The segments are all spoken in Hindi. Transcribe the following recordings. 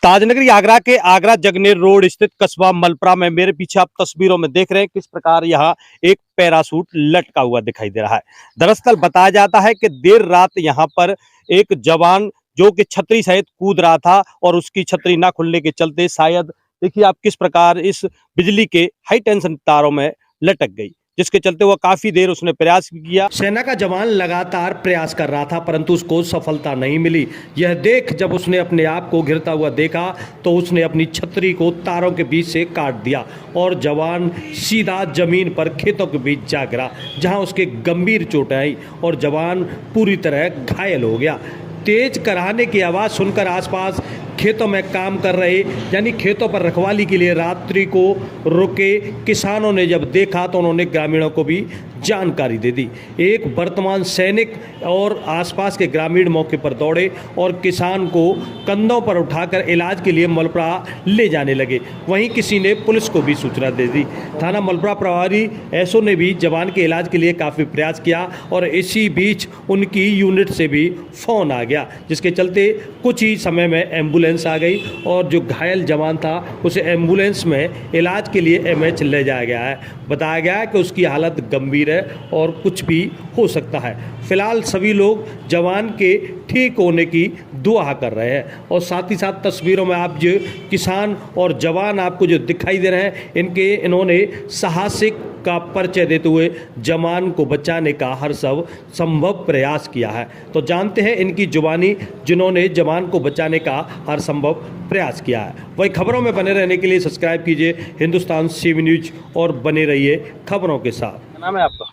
ताजनगरी आगरा के आगरा जगनेर रोड स्थित कस्बा मलप्रा में मेरे पीछे आप तस्वीरों में देख रहे हैं किस प्रकार यहाँ एक पैराशूट लटका हुआ दिखाई दे रहा है। दरअसल बताया जाता है कि देर रात यहाँ पर एक जवान जो कि छतरी सहित कूद रहा था और उसकी छतरी ना खुलने के चलते शायद देखिए आप किस प्रकार इस बिजली के हाई टेंशन तारों में लटक गई, जिसके चलते वह काफी देर उसने प्रयास भी किया। सेना का जवान लगातार प्रयास कर रहा था परंतु उसको सफलता नहीं मिली। यह देख जब उसने अपने आप को गिरता हुआ देखा तो उसने अपनी छतरी को तारों के बीच से काट दिया और जवान सीधा जमीन पर खेतों के बीच जा गिरा, जहां उसके गंभीर चोटें आई और जवान पूरी तरह घायल हो गया। तेज कराहने की आवाज़ सुनकर आसपास खेतों में काम कर रहे यानी खेतों पर रखवाली के लिए रात्रि को रुके किसानों ने जब देखा तो उन्होंने ग्रामीणों को भी जानकारी दे दी। एक वर्तमान सैनिक और आसपास के ग्रामीण मौके पर दौड़े और किसान को कंधों पर उठाकर इलाज के लिए मलप्रा ले जाने लगे। वहीं किसी ने पुलिस को भी सूचना दे दी। थाना मलप्रा प्रभारी एसओ ने भी जवान के इलाज के लिए काफ़ी प्रयास किया और इसी बीच उनकी यूनिट से भी फ़ोन आ गया, जिसके चलते कुछ ही समय में एम्बुलेंस आ गई और जो घायल जवान था उसे एम्बुलेंस में इलाज के लिए एमएच ले जाया गया है। बताया गया है कि उसकी हालत गंभीर है और कुछ भी हो सकता है। फिलहाल सभी लोग जवान के ठीक होने की दुआ कर रहे हैं और साथ ही साथ तस्वीरों में आप जो किसान और जवान आपको जो दिखाई दे रहे हैं इन्होंने साहसिक का परिचय देते हुए जवान को बचाने का हर संभव प्रयास किया है। तो जानते हैं इनकी जुबानी जिन्होंने जवान को बचाने का हर संभव प्रयास किया है। वही खबरों में बने रहने के लिए सब्सक्राइब कीजिए हिंदुस्तान सीवी न्यूज और बने रहिए खबरों के साथ। क्या नाम है आपका?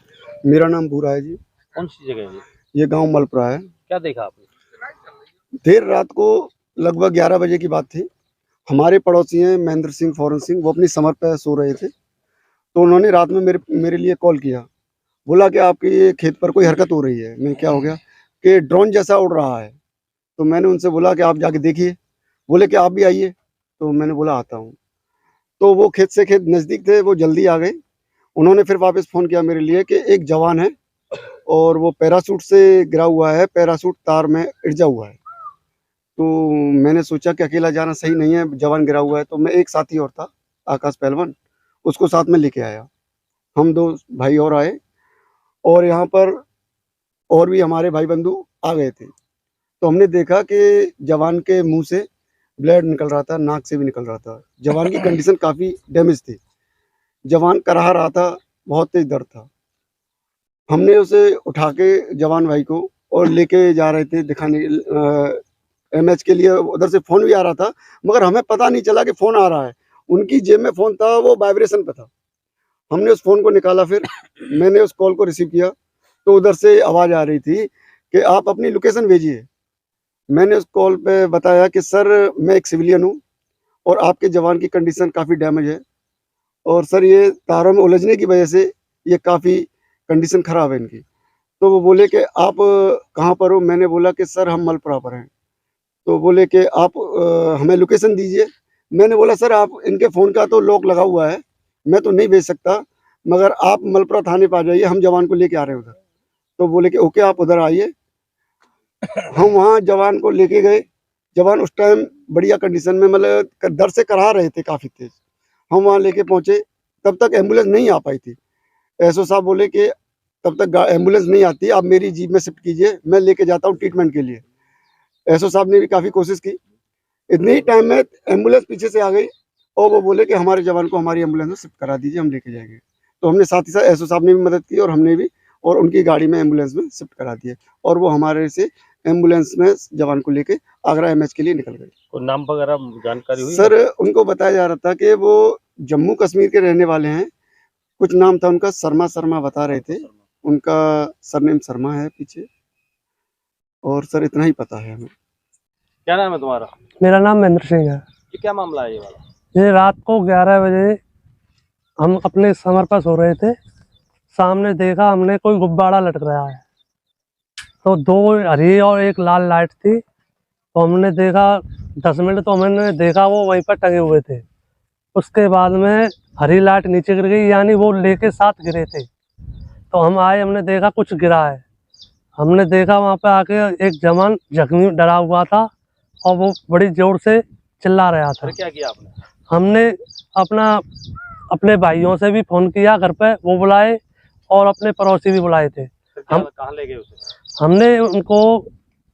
मेरा नाम भूरा है जी। कौन सी जगह है ये गांव मलप्रा है। क्या देखा आपने? देर रात को लगभग 11 बजे की बात थी। हमारे पड़ोसी हैं महेंद्र सिंह, फौरन सिंह, वो अपनी समर पे सो रहे थे तो उन्होंने रात में मेरे लिए कॉल किया। बोला कि आपके ये खेत पर कोई हरकत हो रही है। मैं क्या हो गया कि ड्रोन जैसा उड़ रहा है। तो मैंने उनसे बोला कि आप जाके देखिए। बोले कि आप भी आइए। तो मैंने बोला आता हूँ। तो वो खेत से खेत नज़दीक थे, वो जल्दी आ गए। उन्होंने फिर वापस फ़ोन किया मेरे लिए कि एक जवान है और वो पैराशूट से गिरा हुआ है, पैराशूट तार में इल्झा हुआ है। तो मैंने सोचा कि अकेला जाना सही नहीं है, जवान गिरा हुआ है। तो मैं एक साथी और था, आकाश पहलवान, उसको साथ में लेके आया। हम 2 भाई और आए और यहाँ पर और भी हमारे भाई बंधु आ गए थे। तो हमने देखा कि जवान के मुंह से ब्लड निकल रहा था, नाक से भी निकल रहा था। जवान की कंडीशन काफ़ी डैमेज थी। जवान कराह रहा था, बहुत तेज दर्द था। हमने उसे उठा के जवान भाई को और लेके जा रहे थे दिखाने एमएच के लिए। उधर से फ़ोन भी आ रहा था मगर हमें पता नहीं चला कि फ़ोन आ रहा है। उनकी जेब में फ़ोन था, वो वाइब्रेशन पे था। हमने उस फ़ोन को निकाला, फिर मैंने उस कॉल को रिसीव किया तो उधर से आवाज़ आ रही थी कि आप अपनी लोकेशन भेजिए। मैंने उस कॉल पे बताया कि सर मैं एक सिविलियन हूँ और आपके जवान की कंडीशन काफ़ी डैमेज है और सर ये तारों में उलझने की वजह से ये काफ़ी कंडीशन ख़राब है इनकी। तो वो बोले कि आप कहाँ पर हो? मैंने बोला कि सर हम मलप्रा पर हैं। तो बोले कि आप हमें लोकेशन दीजिए। मैंने बोला सर आप इनके फ़ोन का तो लॉक लगा हुआ है, मैं तो नहीं भेज सकता, मगर आप मलप्रा थाने पर आ जाइए, हम जवान को लेके आ रहे हैं उधर। तो बोले कि ओके आप उधर आइए। हम वहाँ जवान को लेके गए। जवान उस टाइम बढ़िया कंडीशन में, मतलब दर्द से कराह रहे थे काफ़ी तेज। हम वहाँ लेके पहुँचे, तब तक एम्बुलेंस नहीं आ पाई थी। एसओ साहब बोले कि तब तक एम्बुलेंस नहीं आती, आप मेरी जीप में शिफ्ट कीजिए, मैं लेके जाता हूँ ट्रीटमेंट के लिए। एसओ साहब ने भी काफ़ी कोशिश की। इतने ही टाइम में एम्बुलेंस पीछे से आ गई और वो बोले कि हमारे जवान को हमारी एम्बुलेंस में शिफ्ट करा दीजिए, हम लेके जाएंगे। तो हमने साथ ही साथ एसओ साहब ने भी मदद की और हमने भी, और उनकी गाड़ी में एम्बुलेंस में शिफ्ट करा दिए और वो हमारे से एम्बुलेंस में जवान को लेके आगरा एमएच के लिए निकल गए। और नाम वगैरह जानकारी हुई? सर उनको बताया जा रहा था कि वो जम्मू कश्मीर के रहने वाले हैं। कुछ नाम था उनका, शर्मा बता रहे थे। उनका सरनेम शर्मा है पीछे, और सर इतना ही पता है हमें। क्या नाम है तुम्हारा? मेरा नाम महेंद्र सिंह है। ये क्या मामला है ये वाला? ये रात को 11 बजे हम अपने समर पर सो रहे थे। सामने देखा हमने कोई गुब्बारा लटक रहा है, तो 2 हरी और 1 लाल लाइट थी। तो हमने देखा 10 मिनट तो हमने देखा वो वहीं पर टंगे हुए थे। उसके बाद में हरी लाइट नीचे गिर गई, यानी वो लेके साथ गिरे थे। तो हम आए, हमने देखा कुछ गिरा है। हमने देखा वहाँ पे आके एक जवान जख्मी डरा हुआ था और वो बड़ी जोर से चिल्ला रहा था। फिर क्या किया आपने? हमने अपने भाइयों से भी फोन किया घर पे, वो बुलाए और अपने पड़ोसी भी बुलाए थे। हम कहाँ ले गए उसे? हमने उनको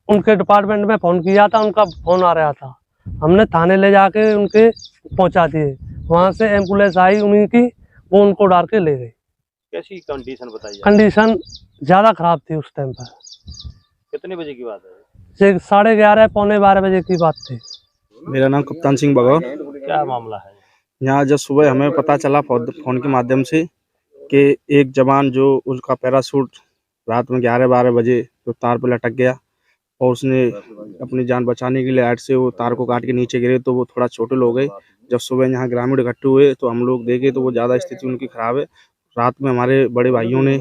उनके डिपार्टमेंट में फोन किया था, उनका फोन आ रहा था, हमने थाने ले जाके उनके पहुंचा दिए। वहां से एम्बुलेंस आई उन्हीं की, वो उनको डाल के ले गई। कैसी कंडीशन बताइए? कंडीशन ज्यादा खराब थी उस टाइम पर। कितने बजे की बात है? 11:30 पौने 12 बजे की बात थी। मेरा नाम कप्तान सिंह बगौर। क्या मामला है? यहाँ जब सुबह हमें पता चला फोन के माध्यम से कि एक जवान जो उसका पैराशूट रात में 11-12 बजे तो तार पर लटक गया और उसने अपनी जान बचाने के लिए हाइट से वो तार को काट के नीचे गिरे, तो वो थोड़ा चोटिल हो गए। जब सुबह यहाँ ग्रामीण इकट्ठे हुए तो हम लोग देखे तो वो ज़्यादा स्थिति उनकी खराब है। रात में हमारे बड़े भाइयों ने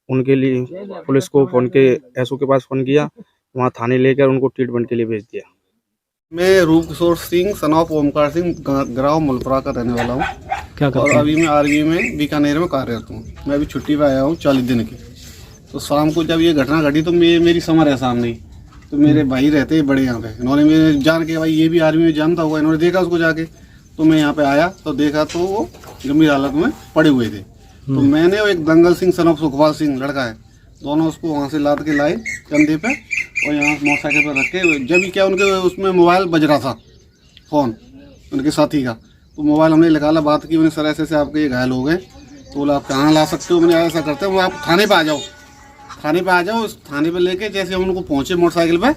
उनके लिए पुलिस को फ़ोन के एसओ के पास फ़ोन किया, वहाँ थाने लेकर उनको ट्रीटमेंट के लिए भेज दिया। मैं रूप किशोर सिंह सन ऑफ ओमकार सिंह गाँव मलपुरा का रहने वाला हूँ। क्या और अभी मैं आर्मी में बीकानेर में कार्यरत हूँ। मैं अभी छुट्टी पे आया हूँ 40 दिन की। तो शाम को जब ये घटना घटी तो मेरी समर है सामने ही, तो मेरे भाई रहते हैं बड़े यहाँ पे, इन्होंने मेरे जान के भाई ये भी आर्मी में जानता होगा, इन्होंने देखा उसको जाके, तो मैं यहाँ पे आया तो देखा तो वो गंभीर हालत में पड़े हुए थे। तो मैंने और एक दंगल सिंह सन ऑफ सुखपाल सिंह लड़का है, दोनों उसको वहाँ से लाद के लाए कंधे पे और यहाँ मोटरसाइकिल पर रख के, जब भी क्या उनके उसमें मोबाइल बज रहा था, फ़ोन उनके साथी का, तो मोबाइल हमने निकाला, बात की उन्हें, सर ऐसे से आपके ये घायल हो गए, तो बोला आप कहाँ ला सकते हो? मैंने ऐसा करते हो आप थाने पे आ जाओ, थाने पे आ जाओ। उस थाने पे लेके जैसे हम उनको पहुँचे मोटरसाइकिल पे,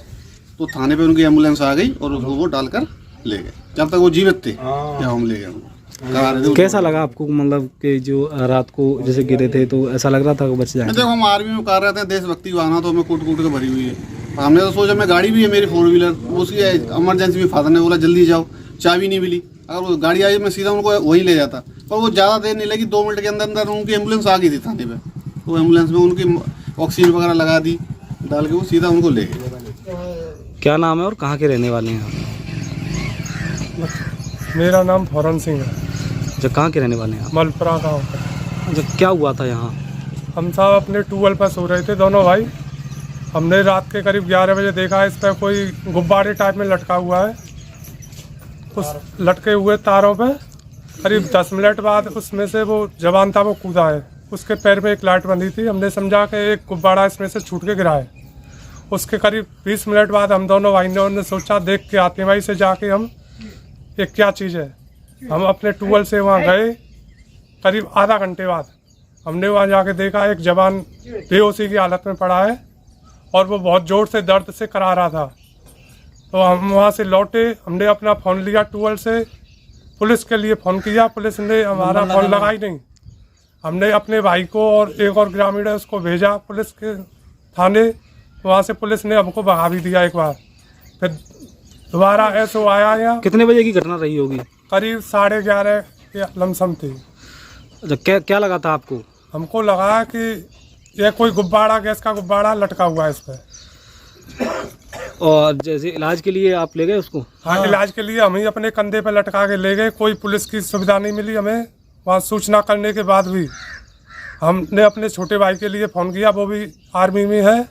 तो थाने पे उनकी एम्बुलेंस आ गई और उसको वो डालकर ले गए। जब तक वो जीवित थे जब हम ले गए उनको। कैसा लगा आपको, मतलब कि जो रात को जैसे गिरे थे तो ऐसा लग रहा था कि बच जाएंगे? देखो हम आर्मी में कार्यरत हैं, देशभक्ति भावना तो हमें कूट कूट के भरी हुई है। हमने तो सोचा, मैं गाड़ी भी है मेरी 4 व्हीलर, उसकी इमरजेंसी में फादर ने बोला जल्दी जाओ, चाबी नहीं मिली, अगर वो गाड़ी आई मैं सीधा उनको वहीं ले जाता, पर वो ज़्यादा देर नहीं लगी, 2 मिनट के अंदर अंदर उनकी एम्बुलेंस आ गई थी थाने पे। तो एम्बुलेंस में उनकी ऑक्सीजन वगैरह लगा दी, डाल के वो सीधा उनको ले गए। क्या नाम है और कहाँ के रहने वाले हैं? मेरा नाम फौरन सिंह है, जो कहाँ के रहने वाले हैं? मलपुरा गाँव का। जो क्या हुआ था यहाँ? हम सब अपने ट्यूबवेल पर सो रहे थे दोनों भाई। हमने रात के करीब 11 बजे देखा इस पर कोई गुब्बारे टाइप में लटका हुआ है। उस लटके हुए तारों पे करीब 10 मिनट बाद उसमें से वो जवान था वो कूदा है, उसके पैर में एक लाइट बंधी थी। हमने समझा कि एक गुब्बारा इसमें से छूट के गिरा है। उसके करीब 20 मिनट बाद हम दोनों भाइयों ने सोचा देख के आते हैं भाई से जाके हम ये क्या चीज़ है। हम अपने ट्यूबवेल से वहाँ गए, करीब आधा घंटे बाद हमने वहाँ जाके देखा एक जवान बेहोशी की हालत में पड़ा है और वो बहुत ज़ोर से दर्द से करा रहा था। तो हम वहाँ से लौटे, हमने अपना फ़ोन लिया ट्यूबवेल से, पुलिस के लिए फ़ोन किया, पुलिस ने हमारा फ़ोन लगा ही नहीं। हमने अपने भाई को और एक और ग्रामीण है उसको भेजा पुलिस के थाने, वहाँ से पुलिस ने हमको भगा भी दिया एक बार। फिर दोबारा ऐसो आया यहाँ। कितने बजे की घटना रही होगी? करीब 11:30 के लमसम थी। अच्छा, क्या लगा था आपको? हमको लगा कि यह कोई गुब्बारा, गैस का गुब्बारा लटका हुआ है इस पर। और जैसे इलाज के लिए आप ले गए उसको? हाँ, इलाज के लिए हम ही अपने कंधे पे लटका के ले गए। कोई पुलिस की सुविधा नहीं मिली हमें। वहाँ सूचना करने के बाद भी हमने अपने छोटे भाई के लिए फ़ोन किया, वो भी आर्मी में है,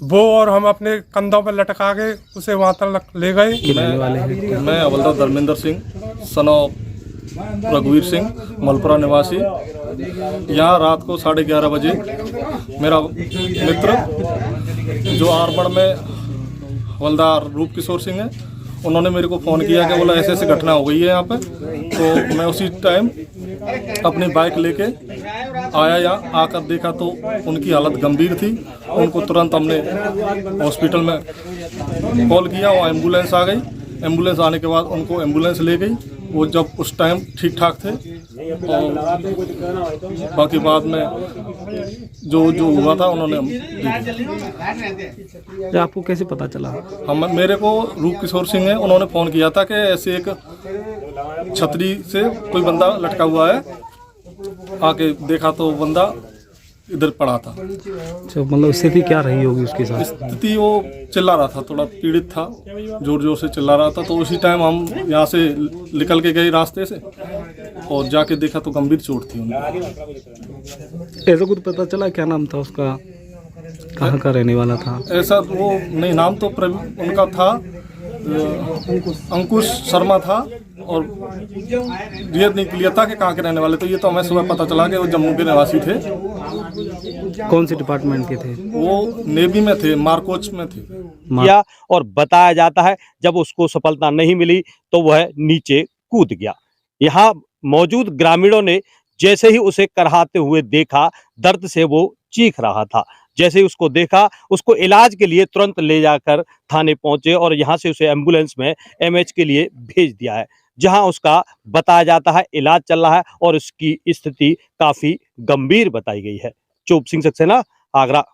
वो और हम अपने कंधों पर लटका के उसे वहाँ तक ले गए। मैं हवलदार धर्मेंद्र सिंह सन ऑफ रघुवीर सिंह, मलपुरा निवासी। यहाँ रात को 11:30 बजे मेरा मित्र जो आरमड़ में हवलदार रूप किशोर सिंह है, उन्होंने मेरे को फ़ोन किया कि बोला ऐसे ऐसे घटना हो गई है यहाँ पे। तो मैं उसी टाइम अपनी बाइक लेके आया, यहाँ आकर देखा तो उनकी हालत गंभीर थी। उनको तुरंत हमने हॉस्पिटल में कॉल किया और एम्बुलेंस आ गई। एम्बुलेंस आने के बाद उनको एम्बुलेंस ले गई। वो जब उस टाइम ठीक ठाक थे और बाकी बाद में जो हुआ था उन्होंने आपको कैसे पता चला? मेरे को रूप किशोर सिंह है, उन्होंने फ़ोन किया था कि ऐसे एक छतरी से कोई बंदा लटका हुआ है। आके देखा तो बंदा इधर पड़ा था। अच्छा, मतलब स्थिति क्या रही होगी उसके साथ? स्थिति वो चिल्ला रहा था, थोड़ा पीड़ित था, जोर जोर से चिल्ला रहा था। तो उसी टाइम हम यहाँ से निकल के गए रास्ते से और जाके देखा तो गंभीर चोट थी उनको। ऐसा कुछ पता चला क्या नाम था उसका, कहाँ का रहने वाला था? ऐसा वो नहीं, नाम तो उनका था अंकुश शर्मा था और ये नहीं क्लियर था कि कहाँ के रहने वाले। तो ये तो हमें सुबह पता चला कि वो जम्मू के निवासी थे। कौन सी डिपार्टमेंट के थे? वो नेवी में थे, मार्कोच में थे। किया और बताया जाता है जब उसको सफलता नहीं मिली तो वह नीचे कूद गया। यहाँ मौजूद ग्रामीणों ने जैसे ही उसे करहाते हुए देखा, दर्द से वो चीख रहा था। जैसे ही उसको देखा, उसको इलाज के लिए तुरंत ले जाकर थाने पहुंचे और यहाँ से उसे एम्बुलेंस में एमएच के लिए भेज दिया है, जहां उसका बताया जाता है इलाज चल रहा है और उसकी स्थिति काफी गंभीर बताई गई है। चोप सिंह सक्सेना, आगरा।